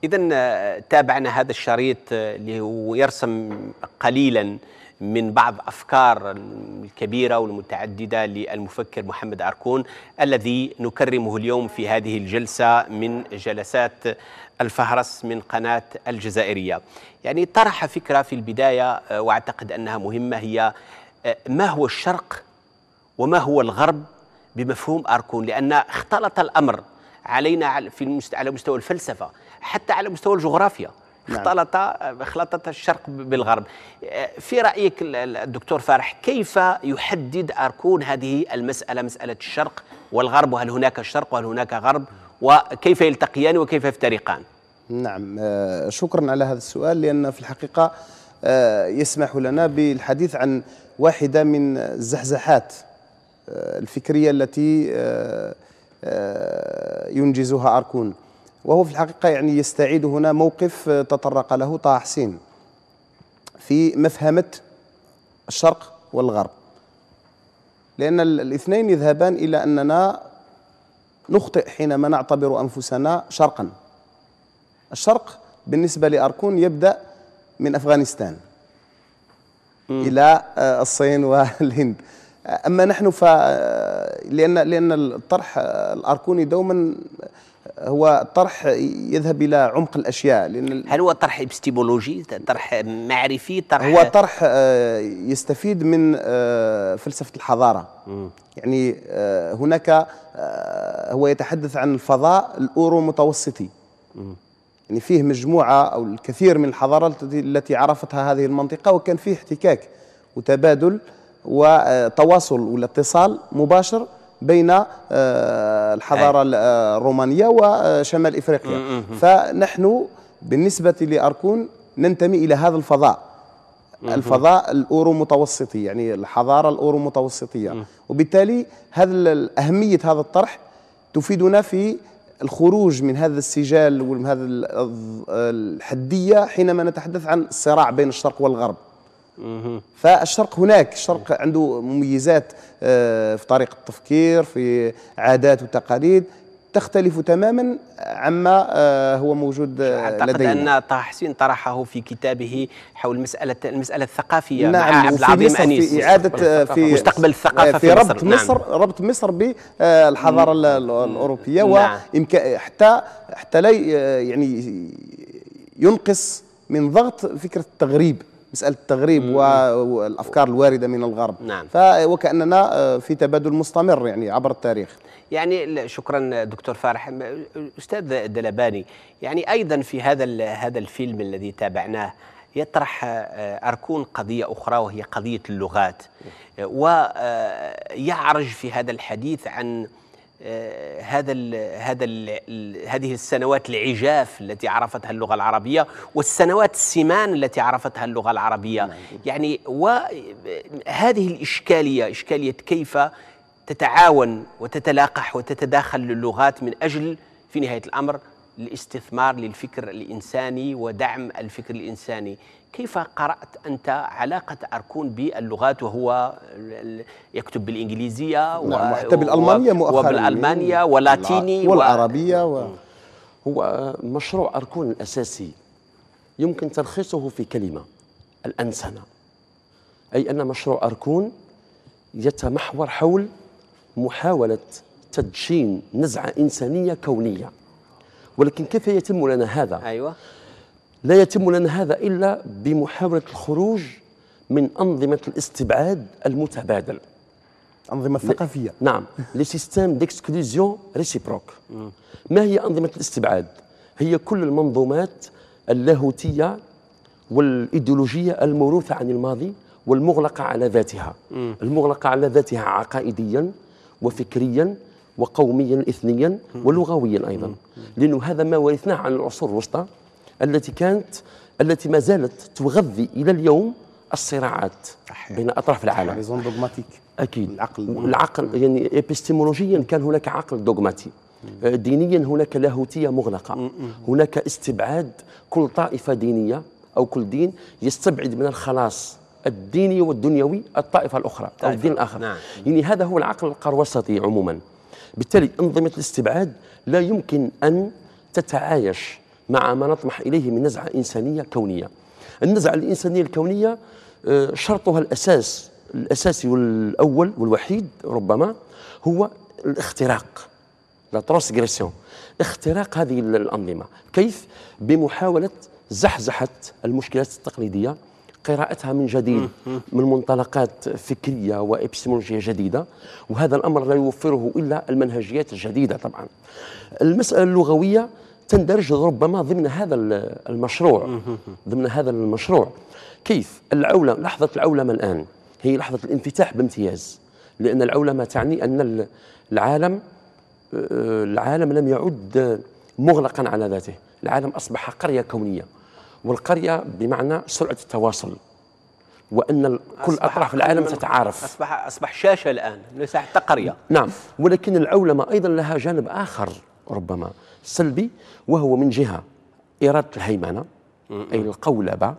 إذا تابعنا هذا الشريط اللي هو يرسم قليلا من بعض أفكار الكبيرة والمتعددة للمفكر محمد أركون الذي نكرمه اليوم في هذه الجلسة من جلسات الفهرس من قناة الجزائرية. يعني طرح فكرة في البداية وأعتقد أنها مهمة، هي ما هو الشرق وما هو الغرب بمفهوم أركون، لأن اختلط الأمر علينا على مستوى الفلسفة حتى على مستوى الجغرافيا. اختلطت الشرق بالغرب. في رأيك الدكتور فارح، كيف يحدد أركون هذه المسألة، مسألة الشرق والغرب، وهل هناك شرق وهل هناك غرب، وكيف يلتقيان وكيف يفترقان؟ نعم، شكرا على هذا السؤال، لأن في الحقيقة يسمح لنا بالحديث عن واحدة من الزحزحات الفكرية التي ينجزها أركون، وهو في الحقيقة يعني يستعيد هنا موقف تطرق له طه حسين في مفهمة الشرق والغرب، لأن الاثنين يذهبان إلى أننا نخطئ حينما نعتبر أنفسنا شرقا. الشرق بالنسبة لأركون يبدأ من أفغانستان إلى الصين والهند، أما نحن لأن الطرح الأركوني دوما هو طرح يذهب إلى عمق الأشياء. هل هو طرح ابستيمولوجي، طرح معرفي، هو طرح يستفيد من فلسفة الحضارة. يعني هناك هو يتحدث عن الفضاء الأورو متوسطي، يعني فيه مجموعة أو الكثير من الحضارات التي عرفتها هذه المنطقة، وكان فيه احتكاك وتبادل وتواصل والاتصال مباشر بين الحضارة الرومانية وشمال إفريقيا. فنحن بالنسبة لأركون ننتمي إلى هذا الفضاء الأورو متوسطي، يعني الحضارة الأورو متوسطية، وبالتالي أهمية هذا الطرح تفيدنا في الخروج من هذا السجال ومن هذا الحدية حينما نتحدث عن الصراع بين الشرق والغرب. فالشرق الشرق عنده مميزات في طريقة التفكير، في عادات وتقاليد تختلف تماما عما هو موجود لدينا. أعتقد أن طه حسين طرحه في كتابه حول المسألة الثقافية. نعم، مع عبد العظيم أنيس، في إعادة في مستقبل الثقافة في ربط مصر. نعم. ربط مصر بالحضارة الأوروبية. نعم. حتى لا يعني ينقص من ضغط فكرة التغريب، مسألة التغريب والأفكار الواردة من الغرب. نعم. وكأننا في تبادل مستمر يعني عبر التاريخ. يعني شكرا دكتور فارح. أستاذ دلباني، يعني أيضا في هذا الفيلم الذي تابعناه يطرح أركون قضية أخرى، وهي قضية اللغات، ويعرج في هذا الحديث عن هذه السنوات العجاف التي عرفتها اللغة العربية والسنوات السمان التي عرفتها اللغة العربية. يعني وهذه الإشكالية، إشكالية كيف تتعاون وتتلاقح وتتداخل اللغات من أجل في نهاية الأمر الاستثمار للفكر الإنساني ودعم الفكر الإنساني. كيف قرأت أنت علاقة أركون باللغات، وهو يكتب بالإنجليزية وحتى بالألمانية مؤخرا، وبالألمانية واللاتيني والعربية هو مشروع أركون الأساسي يمكن تلخيصه في كلمة: الأنسنة. أي أن مشروع أركون يتمحور حول محاولة تدشين نزعة إنسانية كونية. ولكن كيف يتم لنا هذا؟ أيوة. لا يتم لنا هذا إلا بمحاولة الخروج من أنظمة الاستبعاد المتبادل، أنظمة ثقافية. نعم، لي سيستيم ديكسكلوزيون ريسيبروك. ما هي أنظمة الاستبعاد؟ هي كل المنظومات اللاهوتية والإيديولوجية الموروثة عن الماضي والمغلقة على ذاتها، المغلقة على ذاتها عقائديا وفكريا وقوميا إثنيا ولغويا أيضا، لأنه هذا ما ورثناه عن العصور الوسطى التي ما زالت تغذي إلى اليوم الصراعات بين أطراف العالم. أكيد. العقل يعني إبستيمولوجيا كان هناك عقل دوغماتي، دينيا هناك لاهوتية مغلقة، هناك استبعاد كل طائفة دينية أو كل دين يستبعد من الخلاص الديني والدنيوي الطائفة الأخرى أو الدين الآخر. نعم. يعني هذا هو العقل القروسطي عموما. بالتالي أنظمة الاستبعاد لا يمكن أن تتعايش مع ما نطمح إليه من نزعة إنسانية كونية. النزعة الإنسانية الكونية شرطها الأساسي والأول والوحيد ربما هو الاختراق، لا ترانسغريسيون، اختراق هذه الأنظمة. كيف؟ بمحاولة زحزحة المشكلات التقليدية، قراءتها من جديد من منطلقات فكرية وإبستمولوجية جديدة، وهذا الأمر لا يوفره إلا المنهجيات الجديدة. طبعا المسألة اللغوية تندرج ربما ضمن هذا المشروع. كيف؟ لحظة العولمة الآن هي لحظة الانفتاح بامتياز، لأن العولمة تعني أن العالم لم يعد مغلقا على ذاته، العالم أصبح قرية كونية، والقرية بمعنى سرعة التواصل، وأن كل أطراف العالم تتعارف. أصبح شاشة الآن، ليس حتى قرية. نعم، ولكن العولمة أيضا لها جانب آخر ربما سلبي، وهو من جهة إرادة الهيمنة أي القولبة،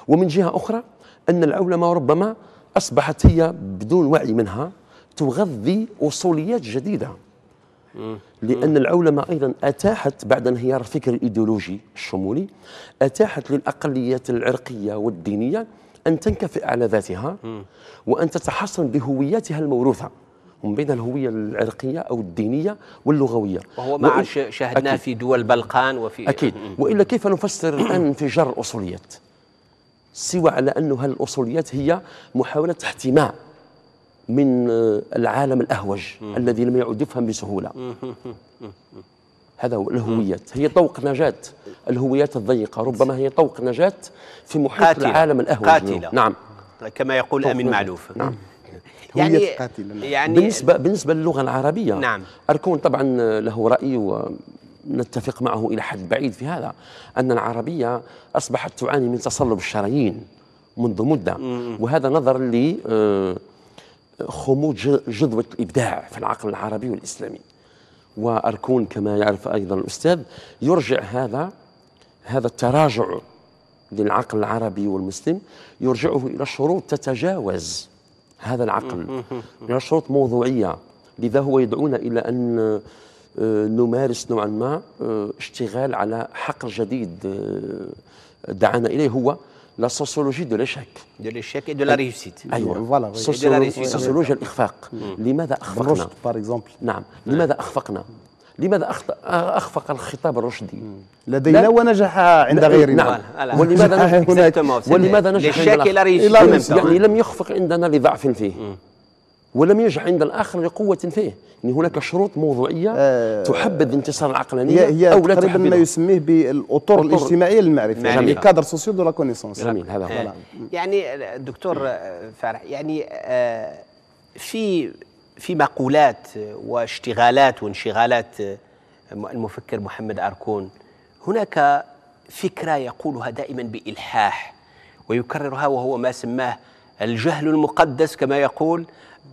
ومن جهة أخرى أن العولمة ربما أصبحت هي بدون وعي منها تغذي أصوليات جديدة، لأن العولمة أيضا أتاحت بعد انهيار الفكر الإيديولوجي الشمولي، أتاحت للأقليات العرقية والدينية أن تنكفئ على ذاتها وأن تتحصن بهوياتها الموروثة، من بين الهوية العرقية أو الدينية واللغوية، وهو ما شاهدناه في دول البلقان وفي أكيد. وإلا كيف نفسر الآن انفجار الأصوليات، سوى على أن الأصوليات هي محاولة احتماء من العالم الأهوج الذي لم يعد يفهم بسهولة. هذا هو الهويات، هي طوق نجاة الهويات الضيقة، ربما هي طوق نجاة في محيط قاتلة. العالم الأهوج قاتلة. نعم، كما يقول أمين معلوف. نعم. يعني بالنسبة للغة العربية، نعم، أركون طبعا له رأي ونتفق معه إلى حد بعيد في هذا، أن العربية أصبحت تعاني من تصلب الشرايين منذ مدة، وهذا نظرا لخمود جذوة الإبداع في العقل العربي والإسلامي. وأركون كما يعرف أيضا الأستاذ يرجع هذا التراجع للعقل العربي والمسلم يرجعه إلى شروط تتجاوز هذا العقل، إلى شروط موضوعية. لذا هو يدعونا إلى أن نمارس نوعا ما اشتغال على حقل جديد دعانا إليه، هو لا سوسيولوجي دو ليشيك et de la réussite. أيوة، سوسيولوجيا الإخفاق. لماذا أخفقنا؟ نعم، لماذا أخفقنا؟ لماذا أخفق الخطاب الرشدي لدينا ونجح عند غيرنا؟ نعم. ولماذا نجح يعني لم يخفق عندنا لضعف فيه، ولم ينجح عند الآخر لقوة فيه. يعني هناك شروط موضوعية تحبذ انتصار العقلانية هي أو لا تقريبا ما يسميه بالأطر الاجتماعية للمعرفة، يعني كادر سوسيو دو لا كونيسونس. جميل، هذا هو. يعني دكتور فرح، يعني في مقولات واشتغالات وانشغالات المفكر محمد أركون هناك فكرة يقولها دائما بإلحاح ويكررها، وهو ما سماه الجهل المقدس كما يقول،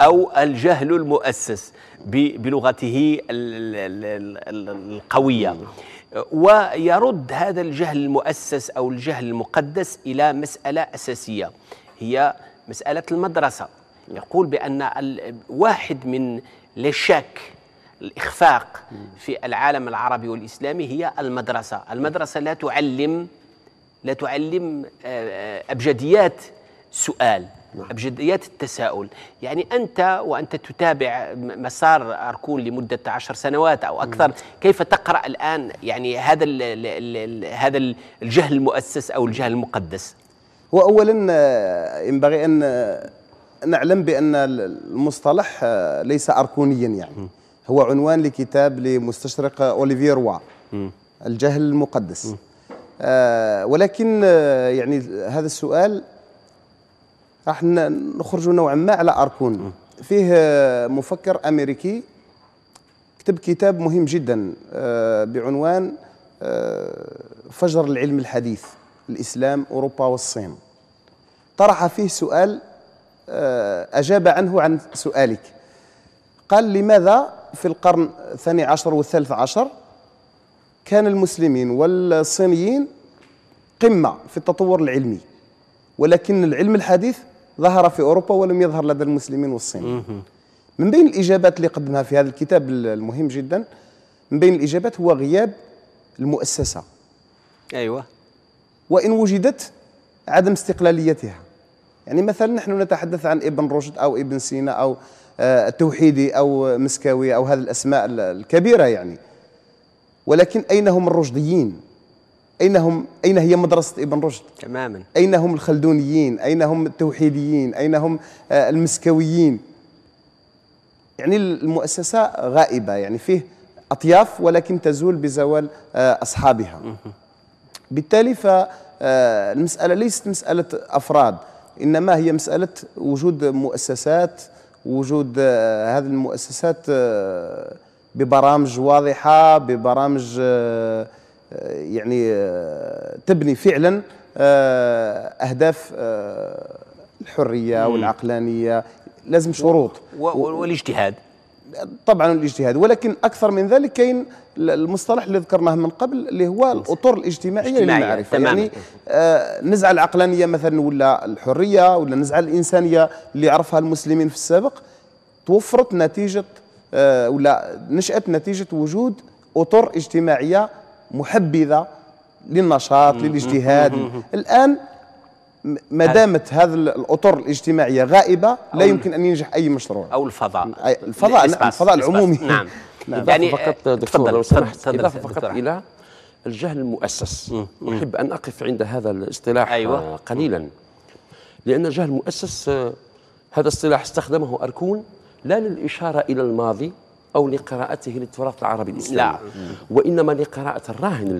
أو الجهل المؤسس بلغته القوية. ويرد هذا الجهل المؤسس أو الجهل المقدس إلى مسألة أساسية، هي مسألة المدرسة. يقول بأن واحد من لشك الإخفاق في العالم العربي والإسلامي هي المدرسة. المدرسة لا تعلم أبجديات سؤال، أبجديات التساؤل. يعني وأنت تتابع مسار أركون لمدة 10 سنوات أو أكثر، كيف تقرأ الآن يعني هذا الجهل المؤسس أو الجهل المقدس؟ وأولا ينبغي أن نعلم بأن المصطلح ليس أركونيا، يعني هو عنوان لكتاب لمستشرق أوليفير روا، الجهل المقدس. ولكن يعني هذا السؤال راح نخرج نوعا ما على أركون. فيه مفكر أمريكي كتب كتاب مهم جدا بعنوان فجر العلم الحديث، الإسلام، أوروبا والصين. طرح فيه سؤال أجاب عنه عن سؤالك. قال: لماذا في القرن الثاني عشر والثالث عشر كان المسلمين والصينيين قمة في التطور العلمي، ولكن العلم الحديث ظهر في أوروبا ولم يظهر لدى المسلمين والصين؟ من بين الإجابات اللي قدمها في هذا الكتاب المهم جدا، من بين الإجابات هو غياب المؤسسة، أيوة. وإن وجدت عدم استقلاليتها. يعني مثلا نحن نتحدث عن ابن رشد أو ابن سينا أو التوحيدي أو مسكاوي أو هذه الأسماء الكبيرة يعني، ولكن أين هم الرشديين؟ أين هي مدرسة ابن رشد؟ تماما. أين هم الخلدونيين؟ أين هم التوحيديين؟ أين هم المسكويين؟ يعني المؤسسة غائبة، يعني فيه أطياف ولكن تزول بزوال أصحابها. بالتالي فالمسألة ليست مسألة أفراد، إنما هي مسألة وجود مؤسسات، وجود هذه المؤسسات ببرامج واضحة، ببرامج يعني تبني فعلا أهداف الحرية والعقلانية. لازم شروط والاجتهاد طبعا، الاجتهاد، ولكن أكثر من ذلك كاين المصطلح اللي ذكرناه من قبل اللي هو الأطر الاجتماعية للمعرفة. يعني النزعة العقلانية مثلا ولا الحرية ولا النزعة الإنسانية اللي عرفها المسلمين في السابق توفرت نتيجة ولا نشأت نتيجة وجود أطر اجتماعية محبذة للنشاط للاجتهاد. الآن ما دامت هذه الأطر الاجتماعية غائبة لا يمكن أن ينجح أي مشروع. أو الفضاء. الفضاء العمومي. نعم. يعني فقط دكتور لو سمحت، إضافة فقط إلى الجهل المؤسس. أحب أن أقف عند هذا الاصطلاح أيوة. قليلا، لأن الجهل المؤسس هذا اصطلاح استخدمه أركون لا للإشارة إلى الماضي أو لقراءته للتراث العربي الإسلامي، لا، وإنما لقراءة الراهن.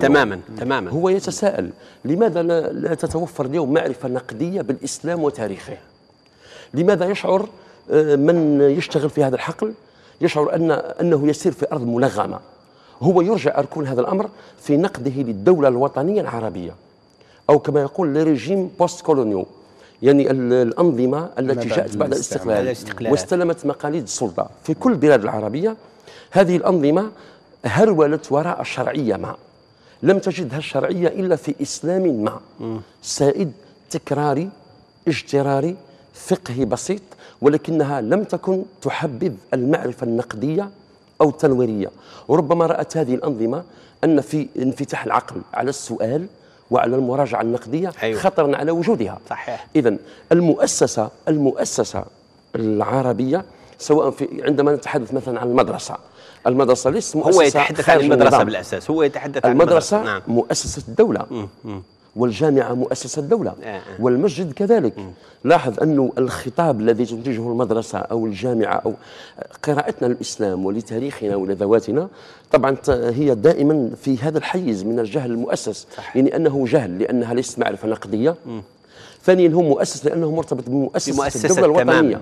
تماما. هو يتساءل لماذا لا تتوفر اليوم معرفة نقدية بالإسلام وتاريخه؟ لماذا يشعر من يشتغل في هذا الحقل يشعر أنه يسير في أرض ملغمة؟ هو يرجع أركون هذا الأمر في نقده للدولة الوطنية العربية، أو كما يقول لريجيم بوست كولونيو، يعني الأنظمة التي جاءت بعد الاستقلال واستلمت مقاليد السلطة في كل البلاد العربية. هذه الأنظمة هرولت وراء شرعية ما، لم تجدها الشرعية إلا في إسلام ما سائد تكراري اجتراري فقهي بسيط، ولكنها لم تكن تحبذ المعرفة النقدية أو التنويرية. وربما رأت هذه الأنظمة أن في انفتاح العقل على السؤال وعلى المراجعة النقدية خطرا على وجودها. صحيح. إذن المؤسسة العربية، سواء عندما نتحدث مثلا عن المدرسة ليست مؤسسة، هو يتحدث عن المدرسة بالأساس، هو يتحدث عن المدرسة. نعم. مؤسسة الدولة. والجامعة مؤسسة الدولة. والمسجد كذلك. لاحظ أن الخطاب الذي تنتجه المدرسة أو الجامعة أو قراءتنا للإسلام ولتاريخنا ولذواتنا طبعا هي دائما في هذا الحيز من الجهل المؤسس. يعني أنه جهل لأنها ليست معرفة نقدية. ثانيا هو مؤسس لأنه مرتبط بمؤسسة الدولة الوطنية.